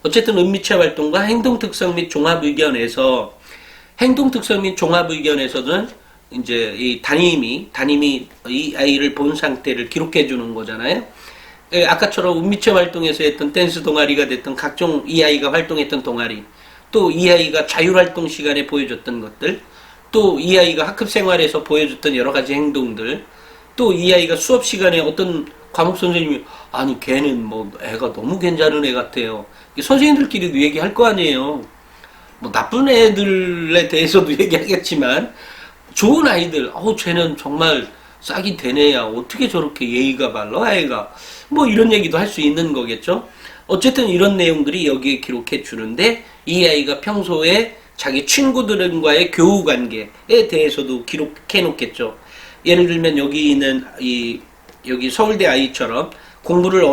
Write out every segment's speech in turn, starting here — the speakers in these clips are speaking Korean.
어쨌든 은미체 활동과 행동특성 및 종합의견에서 행동특성 및 종합의견에서는 이제 이 담임이 이 아이를 본 상태를 기록해 주는 거잖아요. 예, 아까처럼 은미체 활동에서 했던 댄스 동아리가 됐던 각종 이 아이가 활동했던 동아리, 또 이 아이가 자율활동 시간에 보여줬던 것들, 또 이 아이가 학급 생활에서 보여줬던 여러 가지 행동들, 또 이 아이가 수업 시간에 어떤 과목 선생님이 아니 걔는 뭐 애가 너무 괜찮은 애 같아요. 선생님들끼리도 얘기할 거 아니에요. 뭐 나쁜 애들에 대해서도 얘기하겠지만 좋은 아이들, 쟤는 정말 싹이 되네야. 어떻게 저렇게 예의가 발라 아이가. 뭐 이런 얘기도 할 수 있는 거겠죠. 어쨌든 이런 내용들이 여기에 기록해 주는데 이 아이가 평소에 자기 친구들과의 교우 관계에 대해서도 기록해 놓겠죠. 예를 들면 여기 있는 여기 서울대 아이처럼 공부를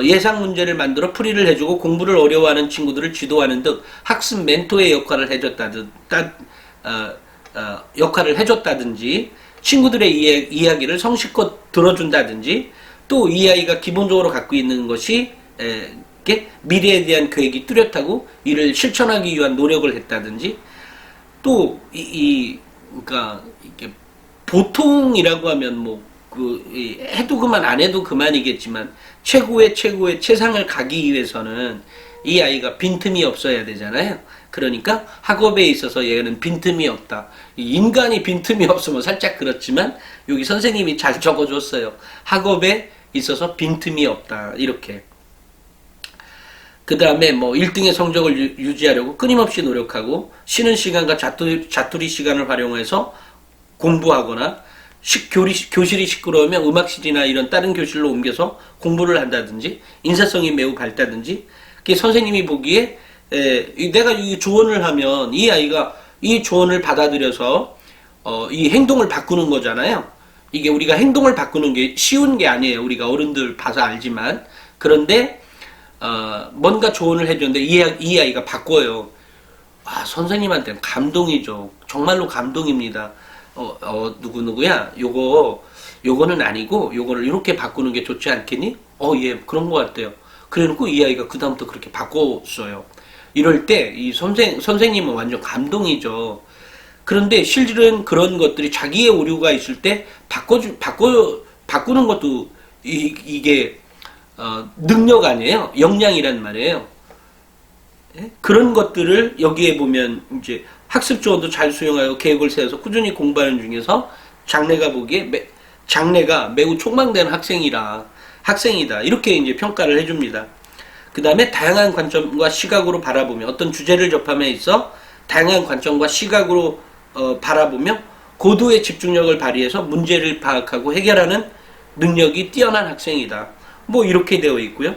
예상 문제를 만들어 풀이를 해주고 공부를 어려워하는 친구들을 지도하는 등 학습 멘토의 역할을 해줬다든지 친구들의 이야기를 성실껏 들어준다든지 또 이 아이가 기본적으로 갖고 있는 것이 미래에 대한 계획이 뚜렷하고 이를 실천하기 위한 노력을 했다든지 또 그러니까 이게 보통이라고 하면 해도 그만 안 해도 그만이겠지만 최고의 최상을 가기 위해서는 이 아이가 빈틈이 없어야 되잖아요. 그러니까 학업에 있어서 얘는 빈틈이 없다. 인간이 빈틈이 없으면 살짝 그렇지만 여기 선생님이 잘 적어줬어요. 학업에 있어서 빈틈이 없다. 이렇게. 그 다음에 1등의 성적을 유지하려고 끊임없이 노력하고 쉬는 시간과 자투리 시간을 활용해서 공부하거나 교실이 시끄러우면 음악실이나 이런 다른 교실로 옮겨서 공부를 한다든지 인사성이 매우 밝다든지 선생님이 보기에 내가 이 조언을 하면 이 아이가 이 조언을 받아들여서 이 행동을 바꾸는 거잖아요. 이게 우리가 행동을 바꾸는 게 쉬운 게 아니에요. 우리가 어른들 봐서 알지만. 그런데 뭔가 조언을 해줬는데 이 아이가 바꿔요. 선생님한테는 감동이죠. 정말로 감동입니다. 누구야? 요거는 아니고 요거를 이렇게 바꾸는 게 좋지 않겠니? 예, 그런 것 같아요. 그래 놓고 이 아이가 그다음부터 그렇게 바꿨어요. 이럴 때 이 선생님은 완전 감동이죠. 그런데 실질은 그런 것들이 자기의 오류가 있을 때 바꾸는 것도 이게 능력 아니에요. 역량이란 말이에요. 예? 그런 것들을 여기에 보면 이제 학습 조언도 잘 수용하고 계획을 세워서 꾸준히 공부하는 중에서 장래가 매우 촉망된 학생이다. 이렇게 이제 평가를 해줍니다. 그 다음에 다양한 관점과 시각으로 바라보며 어떤 주제를 접함에 있어 다양한 관점과 시각으로 바라보며 고도의 집중력을 발휘해서 문제를 파악하고 해결하는 능력이 뛰어난 학생이다. 이렇게 되어 있고요.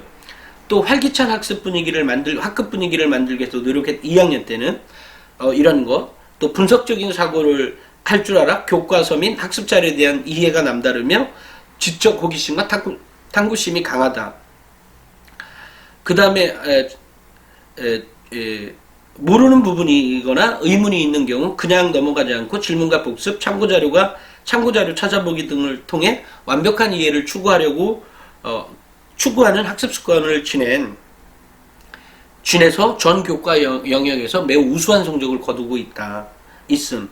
또 활기찬 학급 분위기를 만들기 위해서 노력했 2학년 때는 이런 거, 또 분석적인 사고를 할 줄 알아 교과서 및 학습 자료에 대한 이해가 남다르며 지적 호기심과 탐구심이 강하다. 그 다음에 모르는 부분이거나 의문이 있는 경우 그냥 넘어가지 않고 질문과 복습, 참고자료 찾아보기 등을 통해 완벽한 이해를 추구하는 학습 습관을 지내서 전 교과 영역에서 매우 우수한 성적을 거두고 있음.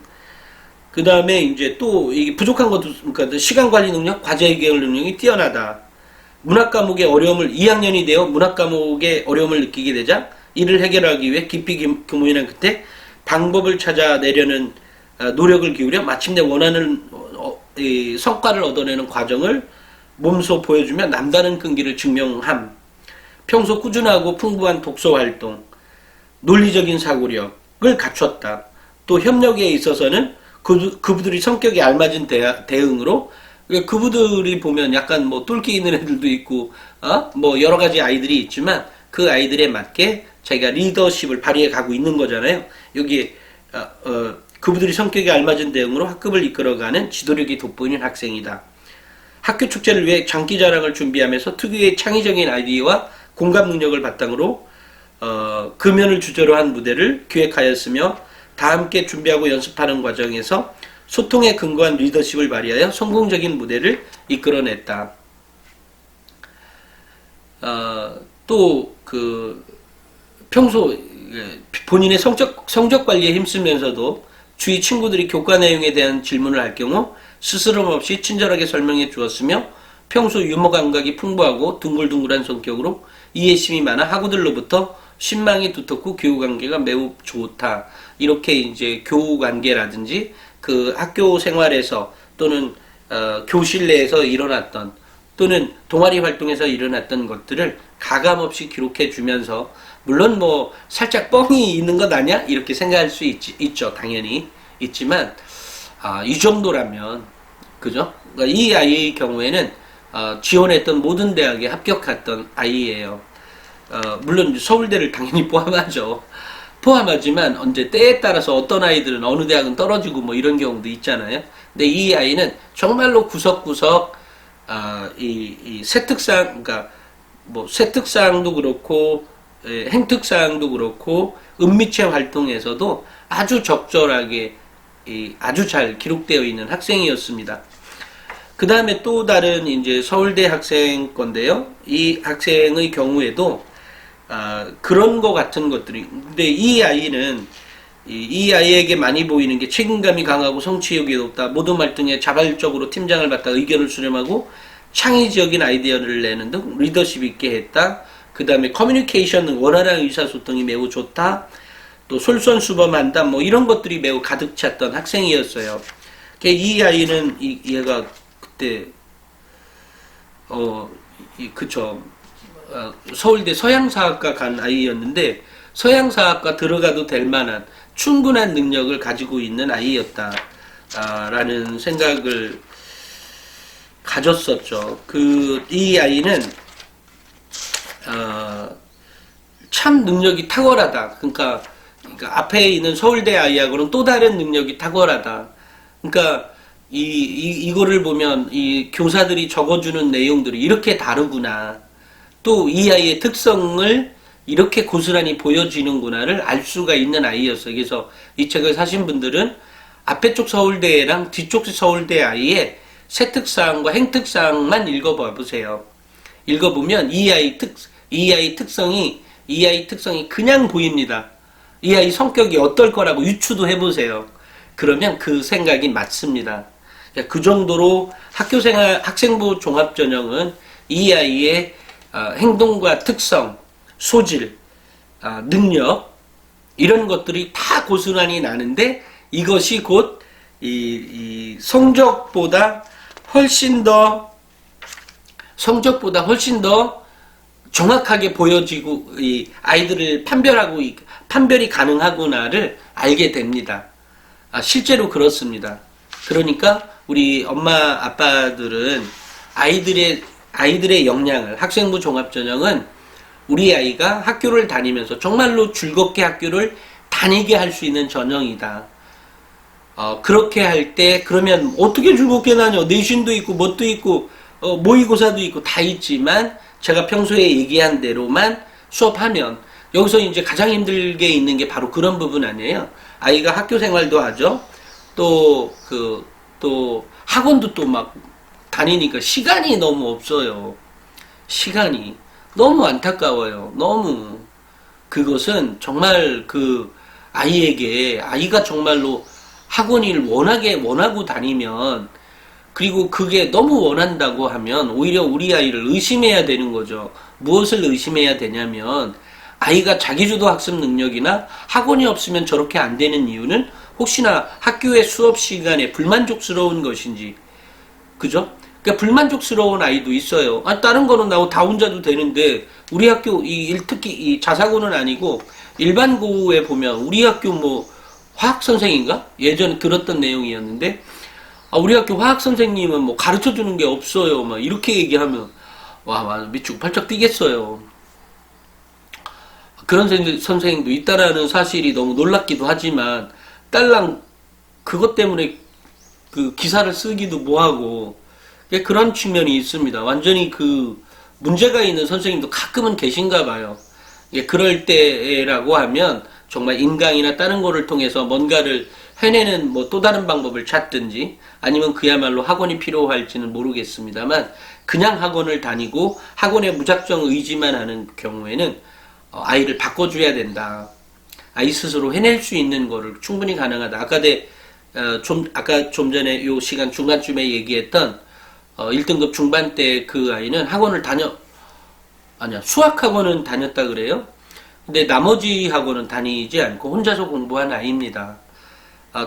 그 다음에 이제 또 이게 부족한 것도, 그러니까 시간 관리 능력, 과제 해결 능력이 뛰어나다. 문학 과목의 어려움을 2학년이 되어 문학 과목의 어려움을 느끼게 되자 이를 해결하기 위해 깊이 고민한 끝에 방법을 찾아내려는 노력을 기울여 마침내 원하는 성과를 얻어내는 과정을 몸소 보여주며 남다른 끈기를 증명함. 평소 꾸준하고 풍부한 독서 활동, 논리적인 사고력을 갖췄다. 또 협력에 있어서는 그분들이 성격에 알맞은 대응으로, 그분들이 보면 약간 똘끼 있는 애들도 있고 여러 가지 아이들이 있지만 그 아이들에 맞게 자기가 리더십을 발휘해 가고 있는 거잖아요. 여기에 그분들이 성격에 알맞은 대응으로 학급을 이끌어가는 지도력이 돋보이는 학생이다. 학교 축제를 위해 장기자랑을 준비하면서 특유의 창의적인 아이디어와 공감 능력을 바탕으로 금연을 주제로 한 무대를 기획하였으며 다 함께 준비하고 연습하는 과정에서 소통에 근거한 리더십을 발휘하여 성공적인 무대를 이끌어냈다. 또 평소 본인의 성적 관리에 힘쓰면서도 주위 친구들이 교과 내용에 대한 질문을 할 경우 스스럼 없이 친절하게 설명해 주었으며 평소 유머 감각이 풍부하고 둥글둥글한 성격으로 이해심이 많아 학우들로부터 신망이 두텁고 교우 관계가 매우 좋다. 이렇게 이제 교우 관계라든지 그 학교 생활에서 또는 교실 내에서 일어났던 또는 동아리 활동에서 일어났던 것들을 가감없이 기록해 주면서 물론 뭐 살짝 뻥이 있는 것 아니야? 이렇게 생각할 수 있죠. 당연히 있지만 이 정도라면 그죠? 그러니까 이 아이의 경우에는 지원했던 모든 대학에 합격했던 아이예요. 물론 서울대를 당연히 포함하죠. 포함하지만 언제 때에 따라서 어떤 아이들은 어느 대학은 떨어지고 뭐 이런 경우도 있잖아요. 근데 이 아이는 정말로 구석구석 이 세특상, 그러니까 뭐 세특상도 그렇고 행특상도 그렇고 은미체 활동에서도 아주 적절하게 아주 잘 기록되어 있는 학생이었습니다. 그 다음에 또 다른 이제 서울대 학생 건데요. 이 학생의 경우에도 그런 거 같은 것들이, 근데 이 아이는 이 아이에게 많이 보이는 게 책임감이 강하고 성취욕이 높다. 모든 활동에 자발적으로 팀장을 맡아 의견을 수렴하고 창의적인 아이디어를 내는 등 리더십 있게 했다. 그 다음에 커뮤니케이션, 원활한 의사소통이 매우 좋다. 또 솔선수범한다. 뭐 이런 것들이 매우 가득 찼던 학생이었어요. 이 아이는 얘가 그때 그쵸. 서울대 서양사학과 간 아이였는데 서양사학과 들어가도 될 만한 충분한 능력을 가지고 있는 아이였다 라는 생각을 가졌었죠. 이 아이는 참 능력이 탁월하다. 그러니까 앞에 있는 서울대 아이하고는 또 다른 능력이 탁월하다. 그러니까 이거를 보면 이 교사들이 적어주는 내용들이 이렇게 다르구나. 또 이 아이의 특성을 이렇게 고스란히 보여지는구나를 알 수가 있는 아이였어요. 그래서 이 책을 사신 분들은 앞에 쪽 서울대랑 뒤쪽 서울대 아이의 세특사항과 행특사항만 읽어봐 보세요. 읽어보면 이 아이 특성이 그냥 보입니다. 이 아이 성격이 어떨 거라고 유추도 해보세요. 그러면 그 생각이 맞습니다. 그 정도로 학교생활 학생부 종합전형은 이 아이의 행동과 특성, 소질, 능력 이런 것들이 다 고스란히 나는데 이것이 곧 이 성적보다 훨씬 더 정확하게 보여지고 이 아이들을 판별이 가능하구나를 알게 됩니다. 실제로 그렇습니다. 그러니까 우리 엄마 아빠들은 아이들의 역량을 학생부 종합전형은 우리 아이가 학교를 다니면서 정말로 즐겁게 학교를 다니게 할 수 있는 전형이다. 그렇게 할 때 그러면 어떻게 즐겁게 다녀? 내신도 있고 뭣도 있고 모의고사도 있고 다 있지만 제가 평소에 얘기한 대로만 수업하면 여기서 이제 가장 힘들게 있는 게 바로 그런 부분 아니에요. 아이가 학교 생활도 하죠. 또 학원도 또 막 다니니까 시간이 너무 없어요. 시간이 너무 안타까워요. 너무 그것은 정말 그 아이가 정말로 학원을 원하고 다니면 그리고 그게 너무 원한다고 하면 오히려 우리 아이를 의심해야 되는 거죠. 무엇을 의심해야 되냐면 아이가 자기주도 학습 능력이나 학원이 없으면 저렇게 안 되는 이유는 혹시나 학교의 수업 시간에 불만족스러운 것인지, 그죠? 그러니까 불만족스러운 아이도 있어요. 다른 거는 나고 다 혼자도 되는데 우리 학교 특히 이 자사고는 아니고 일반 고에 보면 우리 학교 뭐 화학 선생인가? 예전에 들었던 내용이었는데 우리 학교 화학 선생님은 뭐 가르쳐 주는 게 없어요. 막 이렇게 얘기하면 와 미치고 팔짝 뛰겠어요. 그런 선생님도 있다라는 사실이 너무 놀랍기도 하지만 딸랑 그것 때문에 그 기사를 쓰기도 뭐하고 그런 측면이 있습니다. 완전히 그 문제가 있는 선생님도 가끔은 계신가 봐요. 그럴 때라고 하면 정말 인강이나 다른 거를 통해서 뭔가를 해내는 뭐 또 다른 방법을 찾든지 아니면 그야말로 학원이 필요할지는 모르겠습니다만 그냥 학원을 다니고 학원에 무작정 의지만 하는 경우에는 아이를 바꿔줘야 된다. 아이 스스로 해낼 수 있는 거를 충분히 가능하다. 아까 좀 전에 요 시간 중간쯤에 얘기했던 1등급 중반 때 그 아이는 수학 학원은 다녔다 그래요. 근데 나머지 학원은 다니지 않고 혼자서 공부한 아이입니다.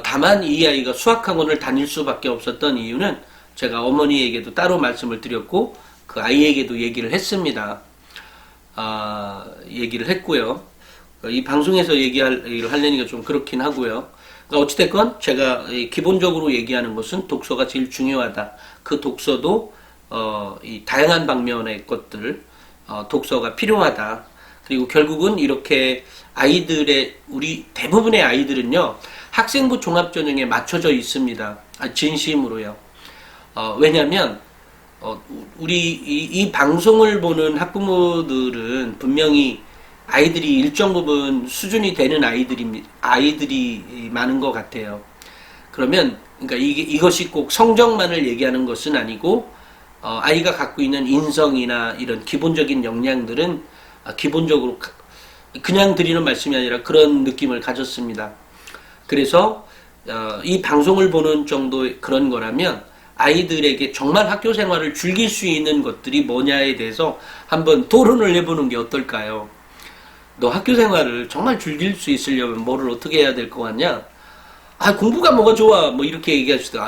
다만 이 아이가 수학 학원을 다닐 수밖에 없었던 이유는 제가 어머니에게도 따로 말씀을 드렸고 그 아이에게도 얘기를 했습니다. 얘기를 했고요. 이 방송에서 얘기를 하려니까 좀 그렇긴 하고요. 그러니까 어찌됐건 제가 기본적으로 얘기하는 것은 독서가 제일 중요하다. 그 독서도 이 다양한 방면의 것들 독서가 필요하다. 그리고 결국은 이렇게 우리 대부분의 아이들은요 학생부 종합전형에 맞춰져 있습니다. 진심으로요. 왜냐하면 우리 이 방송을 보는 학부모들은 분명히 아이들이 일정 부분 수준이 되는 아이들이 많은 것 같아요. 그러면 그러니까 이것이 꼭 성적만을 얘기하는 것은 아니고 아이가 갖고 있는 인성이나 이런 기본적인 역량들은 기본적으로 그냥 드리는 말씀이 아니라 그런 느낌을 가졌습니다. 그래서 이 방송을 보는 정도의 그런 거라면 아이들에게 정말 학교 생활을 즐길 수 있는 것들이 뭐냐에 대해서 한번 토론을 해보는 게 어떨까요? 너 학교 생활을 정말 즐길 수 있으려면 뭐를 어떻게 해야 될 것 같냐? 공부가 뭐가 좋아? 뭐 이렇게 얘기할 수도,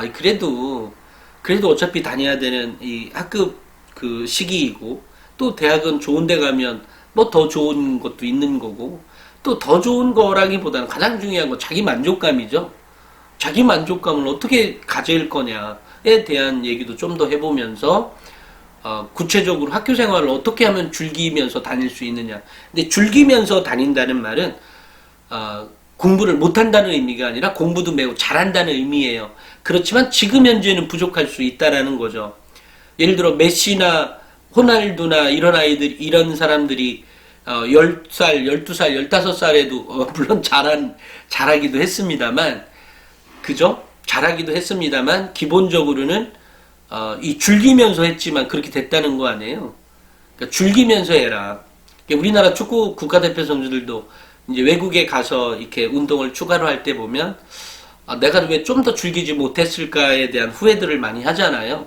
그래도 어차피 다녀야 되는 이 학급 그 시기이고, 또 대학은 좋은 데 가면 뭐 더 좋은 것도 있는 거고, 또 더 좋은 거라기보다는 가장 중요한 건 자기 만족감이죠. 자기 만족감을 어떻게 가질 거냐에 대한 얘기도 좀 더 해보면서, 구체적으로 학교 생활을 어떻게 하면 즐기면서 다닐 수 있느냐. 근데 즐기면서 다닌다는 말은, 공부를 못한다는 의미가 아니라 공부도 매우 잘한다는 의미예요. 그렇지만 지금 현재는 부족할 수 있다라는 거죠. 예를 들어 메시나 호날두나 이런 사람들이 10살, 12살, 15살에도 물론 잘하기도 했습니다만 그죠? 잘하기도 했습니다만 기본적으로는 이 즐기면서 했지만 그렇게 됐다는 거 아니에요. 그러니까 즐기면서 해라. 우리나라 축구 국가대표 선수들도 이제 외국에 가서 이렇게 운동을 추가로 할 때 보면 내가 왜 좀 더 즐기지 못했을까에 대한 후회들을 많이 하잖아요.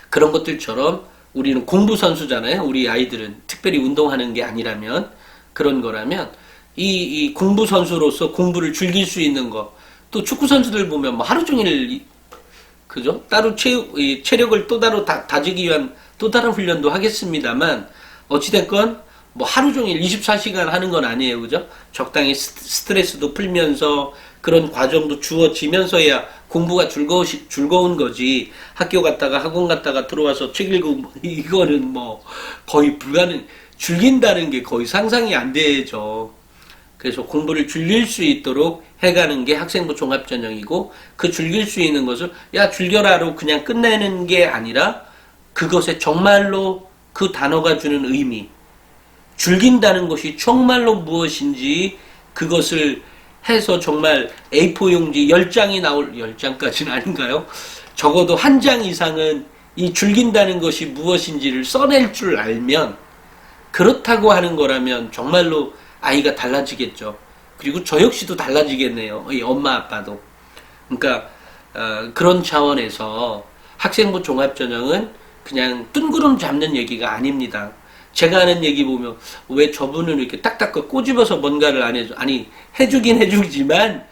그런 것들처럼 우리는 공부 선수잖아요. 우리 아이들은 특별히 운동하는 게 아니라면 그런 거라면 이 공부 선수로서 공부를 즐길 수 있는 거. 또 축구 선수들 보면 뭐 하루 종일 그죠? 따로 체력을 또 따로 다지기 위한 또 다른 훈련도 하겠습니다만 어찌됐건 뭐 하루 종일 24시간 하는 건 아니에요. 그죠? 적당히 스트레스도 풀면서 그런 과정도 주어지면서야 공부가 즐거운 거지. 학교 갔다가 학원 갔다가 들어와서 책 읽고 이거는 뭐 거의 즐긴다는 게 거의 상상이 안 되죠. 그래서 공부를 즐길 수 있도록 해가는 게 학생부 종합전형이고 그 즐길 수 있는 것을 즐겨라로 그냥 끝내는 게 아니라 그것에 정말로 그 단어가 주는 의미 즐긴다는 것이 정말로 무엇인지 그것을 해서 정말 A4 용지 10장이 10장까지는 아닌가요? 적어도 한 장 이상은 이 즐긴다는 것이 무엇인지를 써낼 줄 알면 그렇다고 하는 거라면 정말로 아이가 달라지겠죠. 그리고 저 역시도 달라지겠네요. 이 엄마 아빠도. 그러니까 그런 차원에서 학생부 종합전형은 그냥 뜬구름 잡는 얘기가 아닙니다. 제가 하는 얘기 보면 왜 저분은 이렇게 딱딱 꼬집어서 뭔가를 안 해줘. 아니 해주긴 해주지만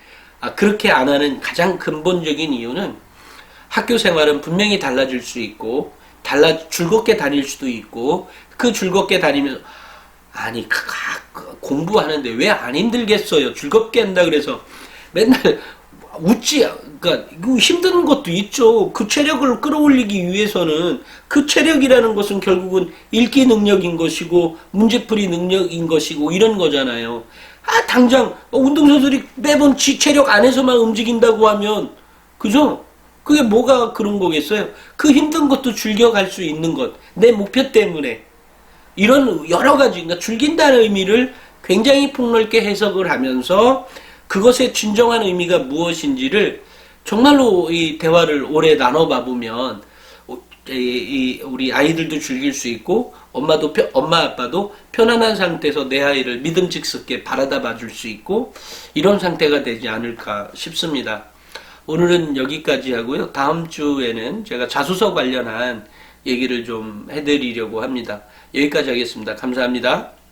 그렇게 안 하는 가장 근본적인 이유는 학교 생활은 분명히 달라질 수 있고 즐겁게 다닐 수도 있고 그 즐겁게 다니면서 공부하는데 왜 안 힘들겠어요. 즐겁게 한다 그래서 맨날 그러니까 힘든 것도 있죠. 그 체력을 끌어올리기 위해서는 그 체력이라는 것은 결국은 읽기 능력인 것이고 문제풀이 능력인 것이고 이런 거잖아요. 당장 운동선수들이 매번 지 체력 안에서만 움직인다고 하면 그죠? 그게 뭐가 그런 거겠어요? 그 힘든 것도 즐겨갈 수 있는 것. 내 목표 때문에. 이런 여러 가지, 그러니까 즐긴다는 의미를 굉장히 폭넓게 해석을 하면서 그것의 진정한 의미가 무엇인지를 정말로 이 대화를 오래 나눠봐 보면 우리 아이들도 즐길 수 있고 엄마 아빠도 편안한 상태에서 내 아이를 믿음직스럽게 바라다 봐줄 수 있고 이런 상태가 되지 않을까 싶습니다. 오늘은 여기까지 하고요. 다음 주에는 제가 자소서 관련한 얘기를 좀 해드리려고 합니다. 여기까지 하겠습니다. 감사합니다.